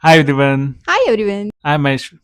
Hi everyone, Hi everyone. I'm Aishwarya.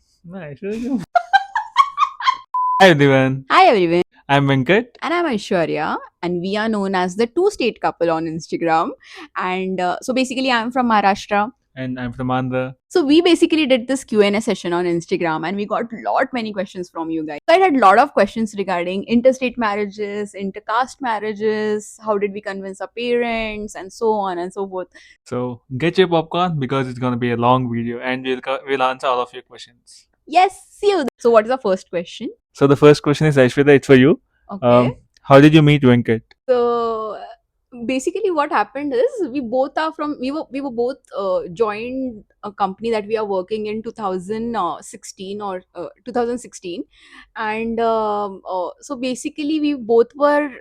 Hi everyone, Hi everyone. I'm Venkat. And I'm Aishwarya, and we are known as the two state couple on Instagram. And so basically, I'm from Maharashtra. And I'm from Andhra. So we basically did this Q&A session on Instagram, and we got lot many questions from you guys. I had a lot of questions regarding interstate marriages, intercaste marriages, how did we convince our parents, and so on and so forth. So get your popcorn because it's gonna be a long video and we'll answer all of your questions. Yes, see you. So what is the first question? So the first question is Aishwarya, it's for you. Okay. How did you meet Venkat? So basically what happened is we were both joined a company that we are working in 2016 or 2016. And so basically we both were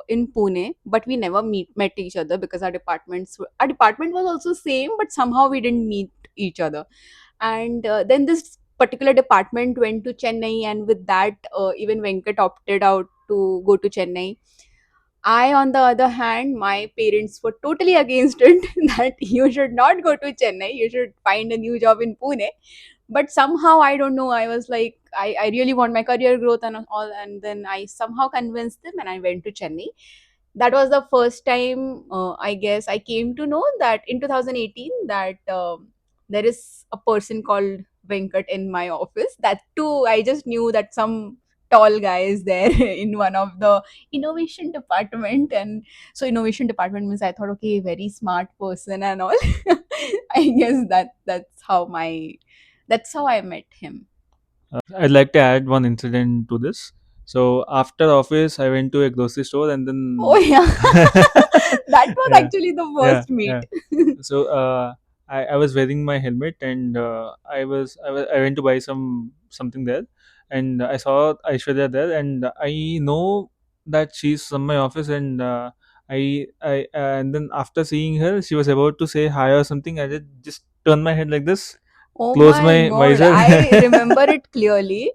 in Pune, but we never met each other because our department was also same, but somehow we didn't meet each other. And then this particular department went to Chennai, and with that even Venkat opted out to go to Chennai. I, on the other hand, my parents were totally against it that you should not go to Chennai, you should find a new job in Pune. But somehow, I don't know, I was like, I really want my career growth and all. And then I somehow convinced them and I went to Chennai. That was the first time, I guess, I came to know that in 2018 that there is a person called Venkat in my office. That too, I just knew that some tall guy is there in one of the innovation department. And so innovation department means I thought, okay, very smart person and all. I guess that's how I met him. I'd like to add one incident to this. So after office, I went to a grocery store and Oh then yeah. That was yeah, actually the yeah, first meet. yeah. So I was wearing my helmet and I went to buy something there, and I saw Aishwarya there, and I know that she's from my office, and and then after seeing her, she was about to say hi or something. I just turned my head like this, Oh close my my god, visor. I remember it clearly.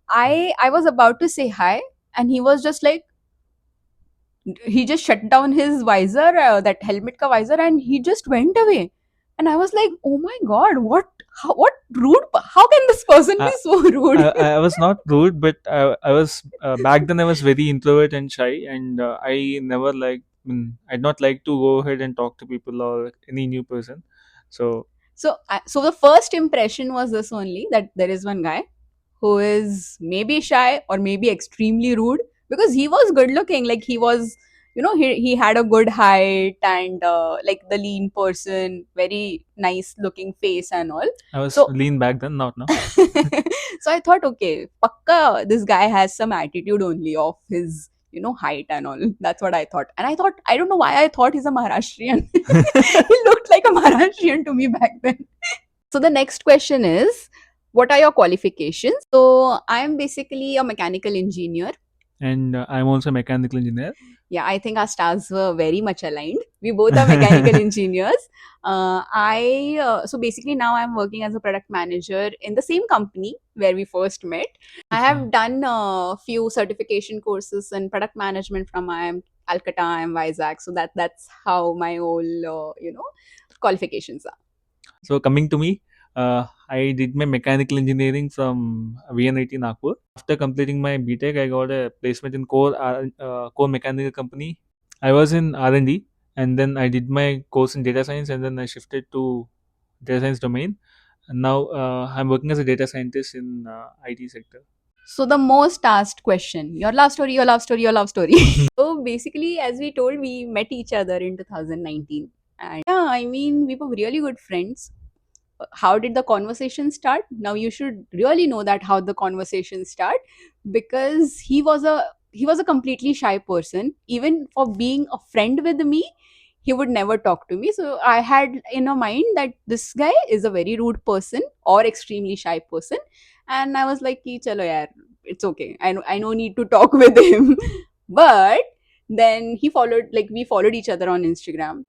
I was about to say hi, and he was just like, he just shut down his visor, that helmet ka visor, and he just went away. And I was like, oh my god, what rude, how can this person be I, so rude? I was not rude, but I was back then. I was very introvert and shy, and I never I'd not like to go ahead and talk to people or any new person. So So the first impression was this only, that there is one guy who is maybe shy or maybe extremely rude, because he was good looking, like he was, he had a good height and like the lean person, very nice looking face and all. I was So lean back then, not now. so I thought, okay, pakka, this guy has some attitude only of his, height and all. That's what I thought. And I thought, I don't know why I thought he's a Maharashtrian. He looked like a Maharashtrian to me back then. So the next question is, what are your qualifications? So I'm basically a mechanical engineer. And I'm also a mechanical engineer. Yeah, I think our stars were very much aligned. We both are mechanical engineers. I So basically now I'm working as a product manager in the same company where we first met. I have done a few certification courses in product management from IIM Calcutta and Vizag. So that's how my whole qualifications are. So coming to me, I did my mechanical engineering from VNIT Nagpur. After completing my BTech, I got a placement in core mechanical company. I was in R&D, and then I did my course in data science, and then I shifted to data science domain. And now I'm working as a data scientist in IT sector. So the most asked question, your love story, your love story, your love story. So basically, as we told, we met each other in 2019. And yeah, I mean, we were really good friends. How did the conversation start? Now you should really know that how the conversation start, because he was a completely shy person. Even for being a friend with me, he would never talk to me. So I had in a mind that this guy is a very rude person or extremely shy person. And I was like, "Ki, chalo yaar, it's okay. I no need to talk with him." But then we followed each other on Instagram.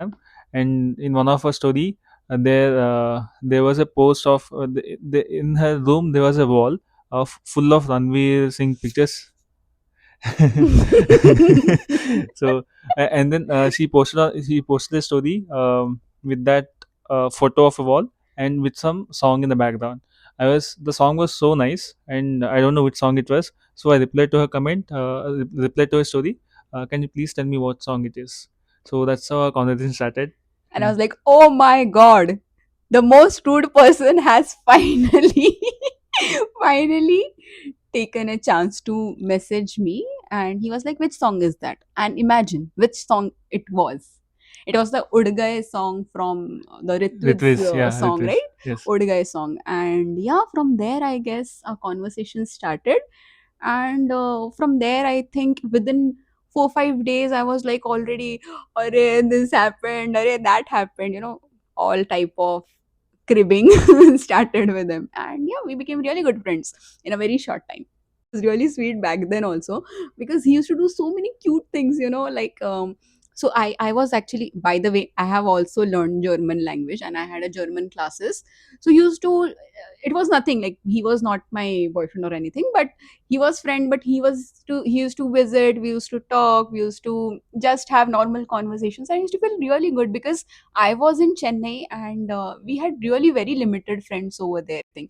And in one of her story, there was a post of in her room there was a wall of full of Ranveer Singh pictures. So and then she posted a story with that photo of a wall, and with some song in the background. The song was so nice, and I don't know which song it was. So I replied to her comment, replied to her story. Can you please tell me what song it is? So that's how our conversation started. And I was like, oh my god, the most rude person has finally finally taken a chance to message me. And he was like, which song is that? And imagine which song it was. It was the Udgai song from the Ritwik's Ritviz, yeah, song, Ritviz, right? yes. Udgai song. And yeah, from there I guess our conversation started. And from there I think within 4 5 days I was like already, Array, this happened, Array, that happened, all type of cribbing started with him. And yeah, we became really good friends in a very short time. It was really sweet back then also, because he used to do so many cute things, like so I was actually, by the way, I have also learned German language and I had a German classes. So he used to, it was nothing like he was not my boyfriend or anything, but he was friend. But he used to visit, we used to talk, we used to just have normal conversations. I used to feel really good because I was in Chennai, and we had really very limited friends over there. Thing.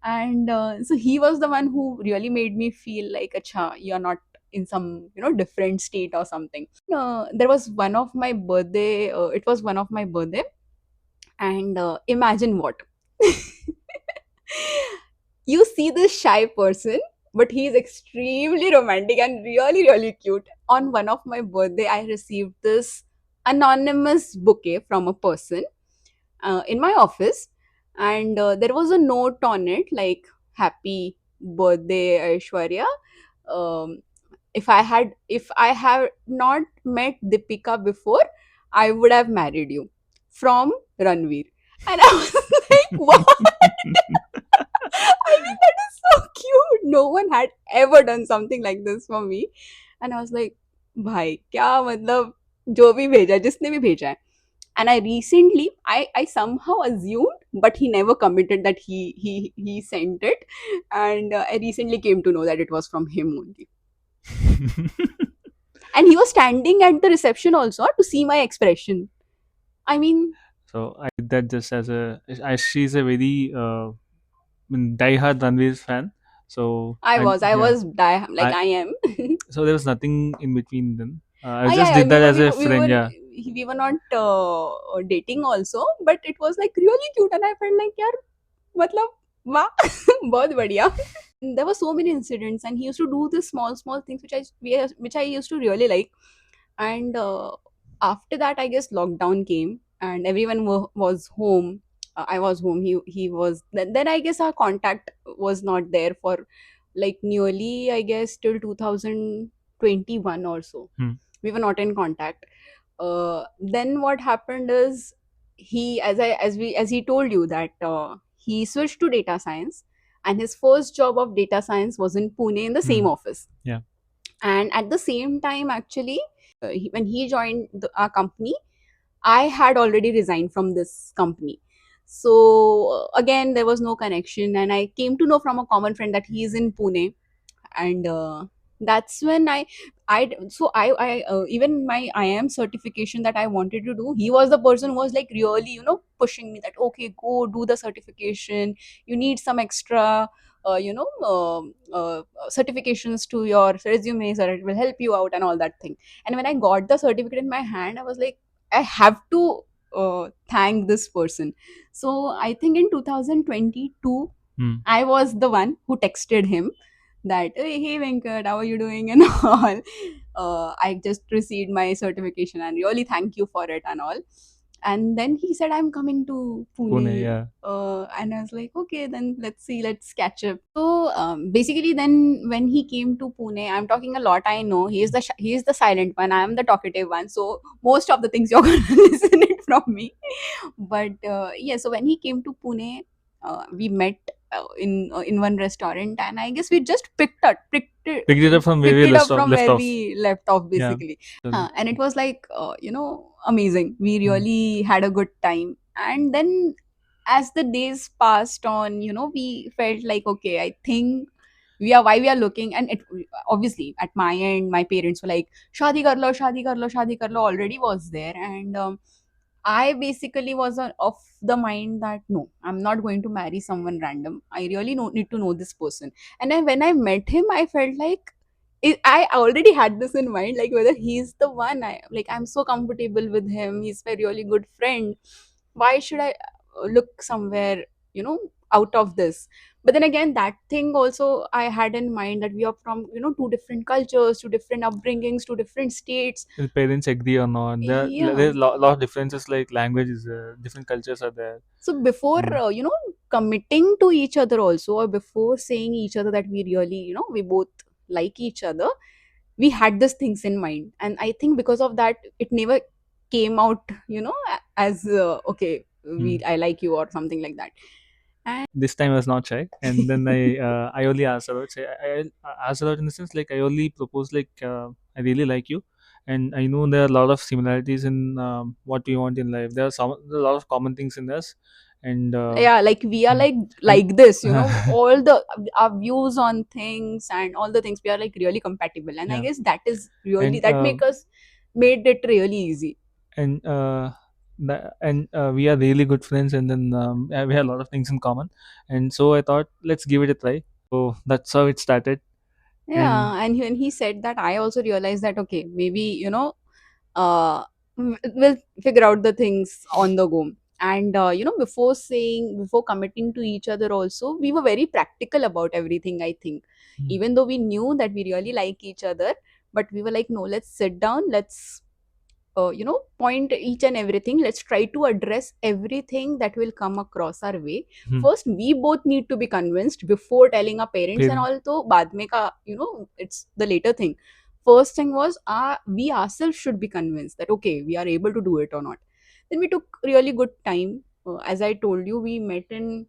And so he was the one who really made me feel like, acha, you're not in some different state or something. There was one of my birthday. It was one of my birthday, and imagine what. You see this shy person, but he is extremely romantic and really really cute. On one of my birthday, I received this anonymous bouquet from a person in my office, and there was a note on it like, happy birthday Aishwarya. um, if I have not met Deepika before, I would have married you, from Ranveer. And I was like, what? I mean, that is so cute. No one had ever done something like this for me. And I was like, भाई क्या मतलब, जो भी भेजा है, जिसने भी भेजा है. And I somehow assumed, but he never committed that he sent it. And I recently came to know that it was from him only. And he was standing at the reception also to see my expression. I mean, So I did that just she's a very diehard Ranveer fan. So I yeah, was like I I am. so there was nothing in between them. I Yeah, just yeah, did that as a friend. Yeah. we were not dating also, but it was like really cute, and I felt like, yaar, मतलब वाह, बहुत बढ़िया. There were so many incidents, and he used to do these small small things which I used to really like. And after that, I guess lockdown came and everyone was home. I was home, he was. Then I guess our contact was not there for like nearly, I guess, till 2021 or so. Hmm. We were not in contact. Then what happened is, as he told you that he switched to data science, and his first job of data science was in Pune in the Hmm. same office. Yeah. And at the same time, actually, when he joined our company, I had already resigned from this company. So again, there was no connection, and I came to know from a common friend that he is in Pune. And that's when I even my IAM certification that I wanted to do, he was the person who was like really pushing me that, okay, go do the certification, you need some extra certifications to your resume, so it will help you out and all that thing. And when I got the certificate in my hand, I was like, I have to thank this person. So I think in 2022, Hmm. I was the one who texted him that, hey Venkat, how are you doing and all. I just received my certification and really thank you for it and all. And then he said, I'm coming to Pune. Pune. Yeah. And I was like, okay, then let's see, let's catch up. So basically, then when he came to Pune, I'm talking a lot. I know he is the silent one. I am the talkative one. So most of the things you're gonna listen it from me. But yeah, so when he came to Pune, we met in one restaurant, and I guess we just Picked it up from where picked we it up from left where off. we left off Yeah. basically. Totally. And it was like amazing. We Hmm. really had a good time. And then as the days passed on, we felt like, okay, I think we are looking. And it, obviously, at my end, my parents were like, shadi kar lo, shadi kar lo, shadi kar lo, already was there. And I basically was of the mind that no, I'm not going to marry someone random. I really need to know this person. And when I met him, I felt like I already had this in mind, like whether he's the one. I'm so comfortable with him. He's a really good friend. Why should I look somewhere, out of this? But then again, that thing also I had in mind, that we are from, two different cultures, two different upbringings, two different states. Will parents agree or not? Yeah. There's lot of differences, like languages, different cultures are there. So before, Mm. committing to each other also, or before saying each other that we really, we both like each other, we had these things in mind. And I think because of that, it never came out, as okay, Mm. I like you or something like that. And This time I was not shy, and then I only asked her out. Say I asked her out in the sense, like, I only proposed, like, I really like you, and I know there are a lot of similarities in what we want in life. There are a lot of common things in us, and yeah, like we are mm, and like this, all the our views on things and all the things, we are like really compatible. And I yeah, guess that is really, and that made it really easy. and we are really good friends, and then we have a lot of things in common, and so I thought, let's give it a try. So that's how it started. And Yeah, and when he said that, I also realized that okay, maybe, uh we'll figure out the things on the go. And before committing to each other also, we were very practical about everything, I think. mm, Even though we knew that we really like each other, but we were like, no, let's sit down, let's point each and everything, let's try to address everything that will come across our way. mm, First, we both need to be convinced before telling our parents, and parent- all, to baad mein ka, it's the later thing. First thing was, we ourselves should be convinced that okay, we are able to do it or not. Then we took really good time. As I told you, we met in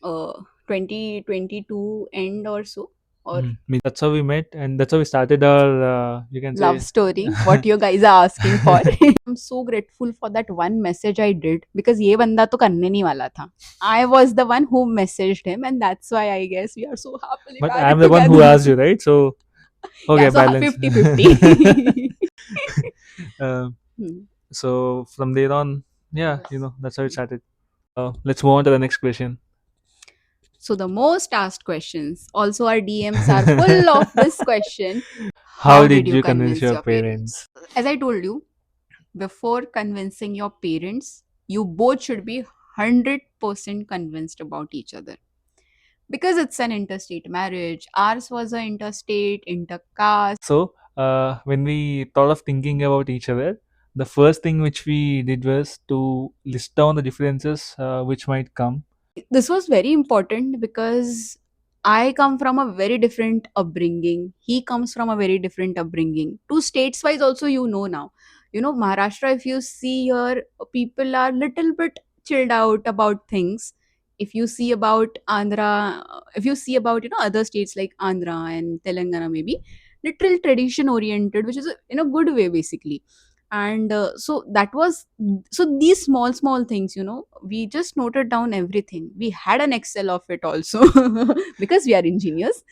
uh, 2022 end or so, or that's how we met, and that's how we started our, you can love say. story, what you guys are asking for. I'm so grateful for that one message I did, because ये बंदा तो करने नहीं वाला था. I was the one who messaged him, and that's why I guess we are so happily But I'm married the one who together. asked you, right? So Yeah, okay, so balance. 50-50. uh, Hmm. so from there on, yeah, that's how it started. Let's move on to the next question. So the most asked questions, also our DMs are full of this question. How How did did you you convince convince your your parents? parents? As I told you, before convincing your parents, you both should be 100% convinced about each other, because it's an interstate marriage. Ours was an interstate, intercaste. So, when we thought of thinking about each other, the first thing which we did was to list down the differences which might come. This was very important because I come from a very different upbringing. He comes from a very different upbringing. Two states wise, also, now. Maharashtra, if you see here, people are little bit chilled out about things. If you see about Andhra, if you see about, other states like Andhra and Telangana, maybe, literal tradition oriented, which is in a good way, basically. And so that was, so these small things, we just noted down everything. We had an Excel of it also, because we are engineers.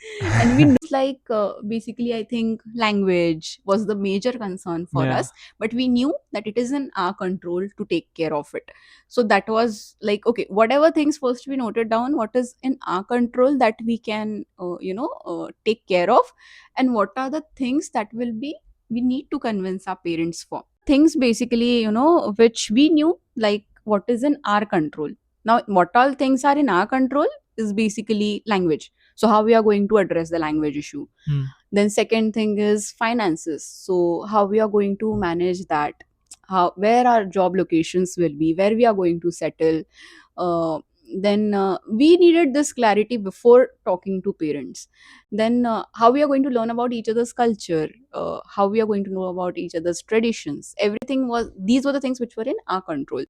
And we like, basically, I think language was the major concern for Yeah. us, but we knew that it is in our control to take care of it. So that was like, okay, whatever things, first we noted down what is in our control that we can take care of, and what are the things that will be, we need to convince our parents for things, basically, which we knew, like what is in our control. Now, what all things are in our control is basically language. So how we are going to address the language issue. Hmm. Then second thing is finances. So how we are going to manage that, how, where our job locations will be, where we are going to settle. Then we needed this clarity before talking to parents. Then how we are going to learn about each other's culture, how we are going to know about each other's traditions. Everything was, these were the things which were in our control.